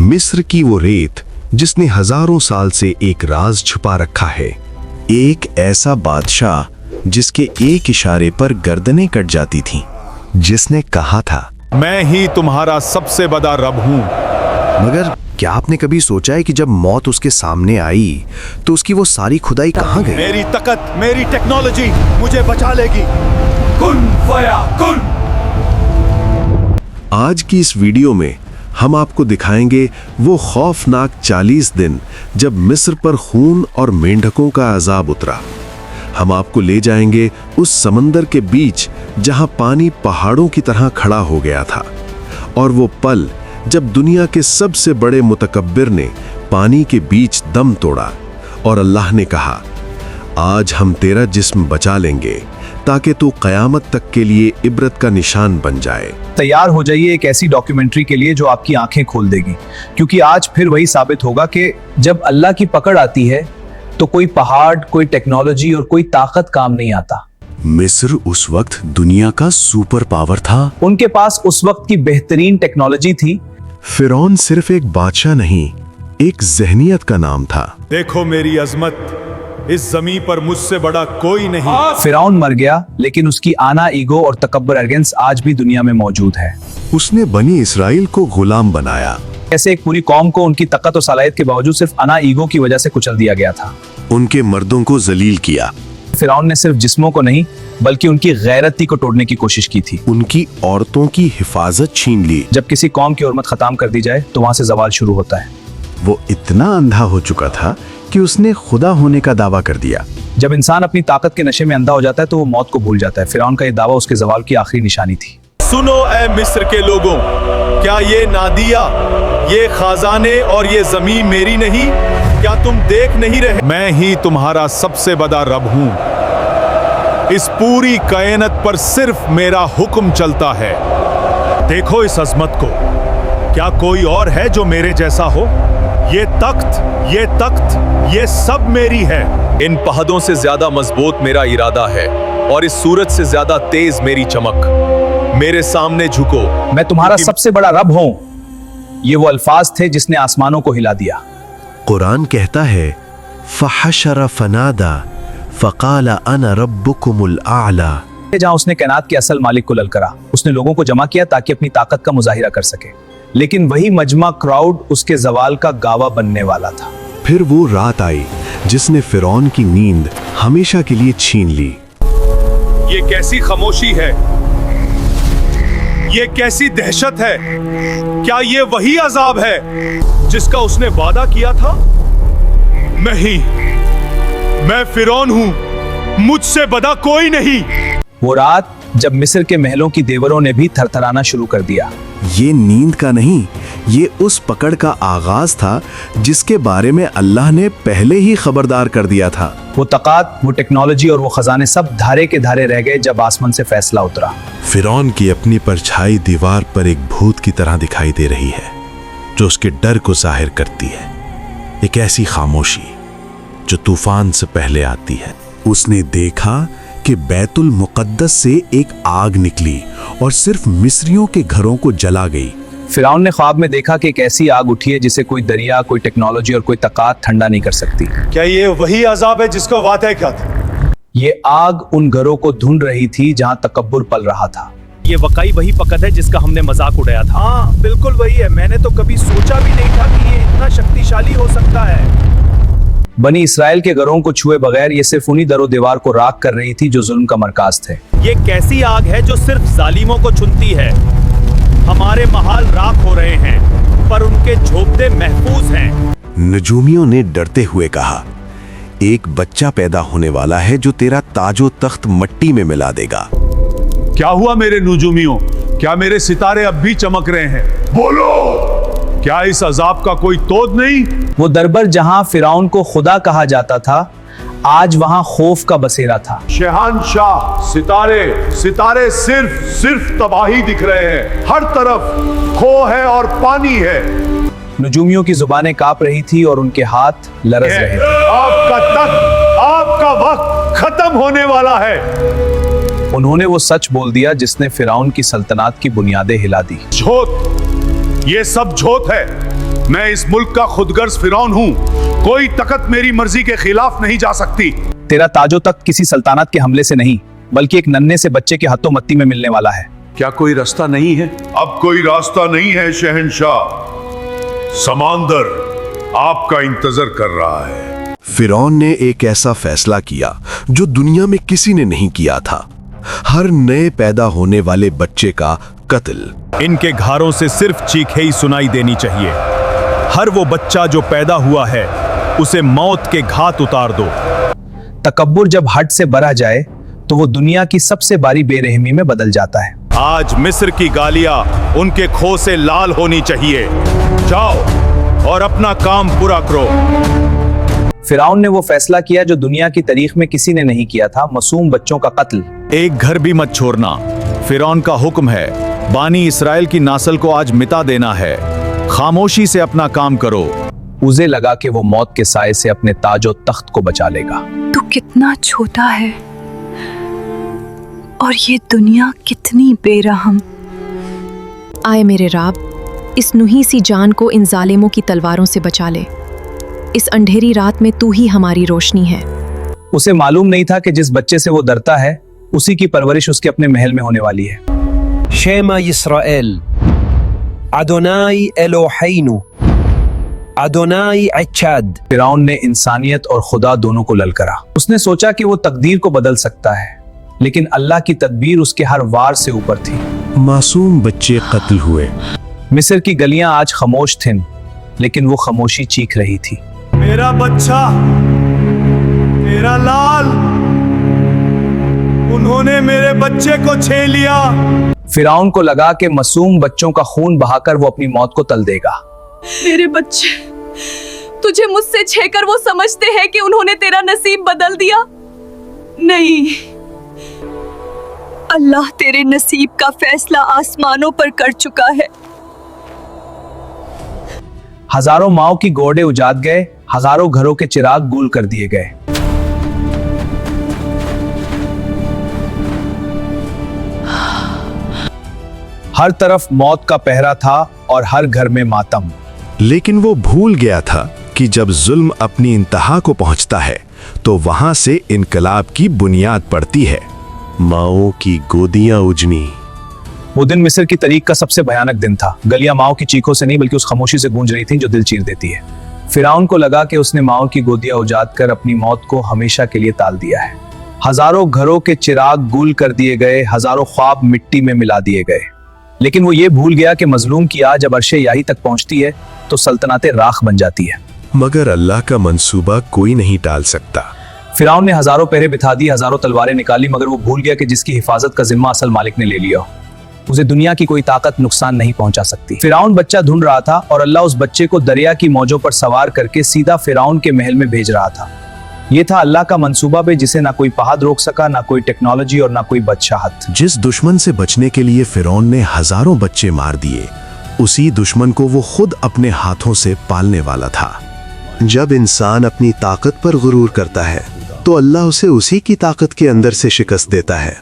मिस्र की वो रेत जिसने हजारों साल से एक राज छुपा रखा है। एक ऐसा बादशाह जिसके एक इशारे पर गर्दनें कट जाती थीं, जिसने कहा था, मैं ही तुम्हारा सबसे बड़ा रब हूँ। मगर क्या आपने कभी सोचा है कि जब मौत उसके सामने आई तो उसकी वो सारी खुदाई कहाँ गई? मेरी ताकत, मेरी टेक्नोलॉजी मुझे बचा लेगी। कुन फया कुन। आज की इस वीडियो में हम आपको दिखाएंगे वो खौफनाक 40 दिन जब मिस्र पर खून और मेंढकों का अजाब उतरा। हम आपको ले जाएंगे उस समंदर के बीच जहां पानी पहाड़ों की तरह खड़ा हो गया था, और वो पल जब दुनिया के सबसे बड़े मुतकब्बिर ने पानी के बीच दम तोड़ा और अल्लाह ने कहा, आज हम तेरा जिस्म बचा लेंगे ताकि तू कयामत तक के लिए इबरत का निशान बन जाए। तैयार हो जाइए एक ऐसी डॉक्यूमेंट्री के लिए जो आपकी आंखें खोल देगी, क्योंकि आज फिर वही साबित होगा कि जब अल्लाह की पकड़ आती है तो कोई पहाड़, कोई टेक्नोलॉजी और कोई ताकत काम नहीं आता। मिस्र उस वक्त दुनिया का सुपर पावर था। उनके पास उस वक्त की बेहतरीन टेक्नोलॉजी थी। फिरौन सिर्फ एक बादशाह नहीं, एक ज़हनियत का नाम था। देखो मेरी अजमत, इस जमीन पर मुझसे बड़ा कोई नहीं। फिरौन मर गया, लेकिन उसकी आना, ईगो और तकब्बर, एरोगेंस आज भी दुनिया में मौजूद है। उसने बनी इसराइल को गुलाम बनाया। ऐसे एक पूरी कौम को उनकी ताकत और सलाहियत के बावजूद सिर्फ आना, ईगो की वजह से कुचल दिया गया था। उनके मर्दों को जलील किया। फिरौन ने सिर्फ जिस्मों को नहीं बल्कि उनकी गैरती को तोड़ने की कोशिश की थी। उनकी औरतों की हिफाजत छीन ली। जब किसी कौम की उर्मत खत्म कर दी जाए तो वहां से जवाल शुरू होता है। वो इतना अंधा हो चुका था कि उसने खुदा होने का दावा कर दिया। जब इंसान अपनी ताकत के नशे में अंधा हो जाता है तो वो मौत को भूल जाता है। फिरौन का ये दावा उसके जवाल की आखिरी निशानी थी। सुनो ऐ मिस्र के लोगों, क्या ये नादिया, ये खजाने और ये जमीन मेरी नहीं? क्या तुम देख नहीं रहे? मैं ही तुम्हारा सबसे बड़ा रब हूँ। इस पूरी कायनात पर सिर्फ मेरा हुक्म चलता है। देखो इस अजमत को, क्या कोई और है जो मेरे जैसा हो? ये तख्त, ये सब मेरी है। इन पहाड़ों से ज्यादा मजबूत मेरा इरादा है और इस सूरज से ज्यादा तेज मेरी चमक। मेरे सामने झुको। मैं तुम्हारा सबसे बड़ा रब हूं। ये वो अल्फाज थे जिसने आसमानों को हिला दिया। कुरान कहता है, फहशर फनादा फकाला अना रब्बुकुमुल आला। जहां उसने कायनात के असल मालिक को ललकारा, उसने लोगों को जमा किया ताकि अपनी ताकत का मुजाहिरा कर सके। लेकिन वही मजमा क्राउड उसके जवाल का गावा बनने वाला था। फिर वो रात आई जिसने फिरौन की नींद हमेशा के लिए छीन ली। ये कैसी खामोशी है, ये कैसी दहशत है? क्या ये वही अजाब है जिसका उसने वादा किया था? मैं फिरौन हूं, मुझसे बड़ा कोई नहीं। वो रात जब मिस्र के महलों की देवरों ने भी थरथराना शुरू कर दिया। ये नींद का नहीं, ये उस पकड़ का आगाज था जिसके बारे में अल्लाह ने पहले ही खबरदार कर दिया था। वो ताकत, वो टेक्नोलॉजी और वो खजाने सब धारे के धारे रह गए जब आसमान से फैसला उतरा। फिरौन की अपनी परछाई दीवार पर एक भूत की तरह दिखाई दे रही है, जो उसके डर को जाहिर करती है। एक ऐसी खामोशी जो तूफान से पहले आती है। उसने देखा कि बैतुल मुक़द्दस से एक आग निकली और सिर्फ मिस्रियों के घरों को जला गई। फिरौन ने ख्वाब में देखा कि एक ऐसी आग उठी है जिसे कोई दरिया, कोई टेक्नोलॉजी और कोई ताकत ठंडा नहीं कर सकती। क्या ये वही अजाब है जिसका वादा किया था? ये आग उन घरों को ढूंढ रही थी जहां तकब्बुर पल रहा था। ये वाकई वही पकड़ है जिसका हमने मजाक उड़ाया था। हाँ, बिल्कुल वही है। मैंने तो कभी सोचा भी नहीं था कि ये इतना शक्तिशाली हो सकता है। बनी इसराइल के घरों को छुए बगैर ये सिर्फ उन्हीं दरो दीवार को राख कर रही थी जो जुल्म का मरकाज थे। ये कैसी आग है जो सिर्फ जालिमों को चुनती है? हमारे महाल राख हो रहे हैं पर उनके झोपड़े महफूज हैं। नजूमियों ने डरते हुए कहा, एक बच्चा पैदा होने वाला है जो तेरा ताजो तख्त मट्टी में मिला देगा। क्या हुआ मेरे नजूमियों? क्या मेरे सितारे अब भी चमक रहे हैं? बोलो, क्या इस अजाब का कोई तोड़ नहीं? वो दरबार जहां फिरौन को खुदा कहा जाता था, आज वहां खौफ का बसेरा था। शहंशाह, सितारे सिर्फ तबाही दिख रहे हैं। हर तरफ खो है और पानी है। नजूमियों की जुबानें कांप रही थी और उनके हाथ लरज रहे थे। आपका वक्त खत्म होने वाला है। उन्होंने वो सच बोल दिया जिसने फिरौन की सल्तनत की बुनियादें हिला दी। झूठ, ये सब झूठ है। मैं इस मुल्क का खुदगर्ज फिरौन हूँ, कोई ताकत मेरी मर्जी के खिलाफ नहीं जा सकती। तेरा ताजो तक किसी सल्तनत के हमले से नहीं बल्कि एक नन्हे से बच्चे के हाथों मत्ती में मिलने वाला है। क्या कोई रास्ता नहीं है? अब कोई रास्ता नहीं है शहंशाह, समंदर आपका इंतजार कर रहा है। फिरौन ने एक ऐसा फैसला किया जो दुनिया में किसी ने नहीं किया था, हर नए पैदा होने वाले बच्चे का कत्ल। इनके घरों से सिर्फ चीखें ही सुनाई देनी चाहिए। हर वो बच्चा जो पैदा हुआ है उसे मौत के घात उतार दो। तकब्बुर जब हद से बढ़ा जाए तो वो दुनिया की सबसे बड़ी बेरहमी में बदल जाता है। आज मिस्र की गालियां उनके खो से लाल होनी चाहिए। जाओ और अपना काम पूरा करो। फिरौन ने वो फैसला किया जो दुनिया की तारीख में किसी ने नहीं किया था, मासूम बच्चों का कत्ल। एक घर भी मत छोड़ना। फिरौन का हुक्म है, बानी इसराइल की नस्ल को आज मिटा देना है। खामोशी से अपना काम करो। उसे लगा कि वो मौत के साए से अपने ताजो तख्त को बचा लेगा। तू कितना छोटा है और ये दुनिया कितनी बेरहम। आए मेरे राब, इस नुही सी जान को इन जालिमों की तलवारों से बचा ले। इस अंधेरी रात में तू ही हमारी रोशनी है। उसे मालूम नहीं था कि जिस बच्चे से वो डरता है उसी की परवरिश उसके अपने महल में होने वाली है। शेमा इस्राएल, अदोनाई एलोहेinu, अदोनाई अच्चाद। फिरौन ने इंसानियत और खुदा दोनों को ललकारा। उसने सोचा कि वो तकदीर को बदल सकता है, लेकिन अल्लाह की तदबीर उसके हर वार से ऊपर थी। मासूम बच्चे कत्ल हुए। मिस्र की गलियां आज खामोश थीं, लेकिन वो खामोशी चीख रही थी। मेरा बच्चा, मेरा लाल, उन्होंने मेरे बच्चे को छीन लिया। फिरौन को लगा कि मासूम बच्चों का खून बहाकर वो अपनी मौत को तल देगा। मेरे बच्चे, तुझे मुझसे छेकर वो समझते हैं कि उन्होंने तेरा नसीब बदल दिया। नहीं, अल्लाह तेरे नसीब का फैसला आसमानों पर कर चुका है। हजारों माओ की गोड़े उजाड़ गए, हजारों घरों के चिराग गुल कर दिए गए। हर तरफ मौत का पहरा था और हर घर में मातम। लेकिन वो भूल गया था कि जब जुल्म अपनी इंतहा को पहुंचता है तो वहां से इनकलाब की बुनियाद पड़ती है। माओ की गोदियां उजनी। वो दिन मिस्र की तारीख का सबसे भयानक दिन था। गलियां माओ की चीखों से नहीं बल्कि उस खामोशी से गूंज रही थीं जो दिल चीर देती है। फिरौन को लगा कि उसने माओ की गोदियां उजाड़ कर अपनी मौत को हमेशा के लिए टाल दिया है। हजारों घरों के चिराग गुल कर दिए गए, हजारों ख्वाब मिट्टी में मिला दिए गए। लेकिन वो ये भूल गया कि मजलूम की आज जब अर्शे याही तक पहुंचती है तो सल्तनतें राख बन जाती है। मगर अल्लाह का मंसूबा कोई नहीं टाल सकता। फिरौन ने हजारों पहरे बिठा दिए, हजारों तलवारें निकाली, मगर वो भूल गया कि जिसकी हिफाजत का जिम्मा असल मालिक ने ले लिया, उसे दुनिया की कोई ताकत नुकसान नहीं पहुंचा सकती। फिरौन बच्चा ढूंढ रहा था और अल्लाह उस बच्चे को दरिया की मौजों पर सवार करके सीधा फिरौन के महल में भेज रहा था। ये था अल्लाह का मंसूबा भी, जिसे ना कोई पहाड़ रोक सका, ना कोई टेक्नोलॉजी और ना कोई बादशाहत। जिस दुश्मन से बचने के लिए फिरौन ने हजारों बच्चे मार दिए, उसी दुश्मन को वो खुद अपने हाथों से पालने वाला था। जब इंसान अपनी ताकत पर गुरूर करता है तो अल्लाह उसे उसी की ताकत के अंदर से शिकस्त देता है।